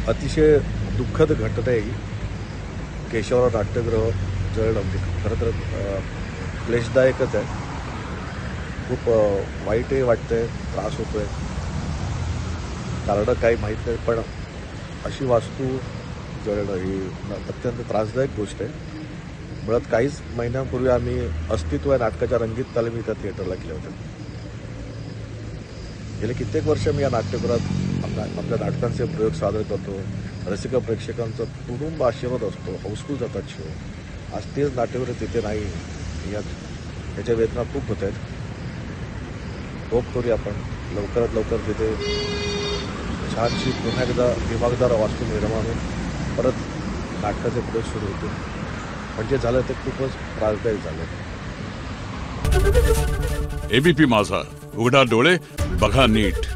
अतिशय दुःखद घटना आहे ही. केशवराव नाट्यगृह जळलं म्हणजे खरं तर क्लेशदायकच आहे. खूप वाईटही वाटतंय, त्रास होतोय. कारणं काही माहीत नाही, पण अशी वास्तू जळणं ही अत्यंत त्रासदायक गोष्ट आहे. मुळात काहीच महिन्यांपूर्वी आम्ही अस्तित्व या नाटकाच्या रंगीत तालमी त्या थिएटरला केल्या होत्या. गेले कित्येक वर्ष मी या नाट्यगृहात आपल्या नाटकांचे प्रयोग सादर करतो. रसिक प्रेक्षकांचा तुडुंब आशीर्वाद असतो, हाऊसफुल जातात शो. आज तेच नाट्यगृह तिथे नाही, याच्या वेदना खूप होत आहेत. होप करूया आपण लवकरात लवकर तिथे छानशी पुन्हा एकदा दिमागदार वास्तू निर्माण होऊन परत नाटकाचे प्रयोग सुरू होतील. म्हणजे झालं ते खूपच त्रासदायक झालं. एबीपी माझा, उघडा डोळे बघा नीट.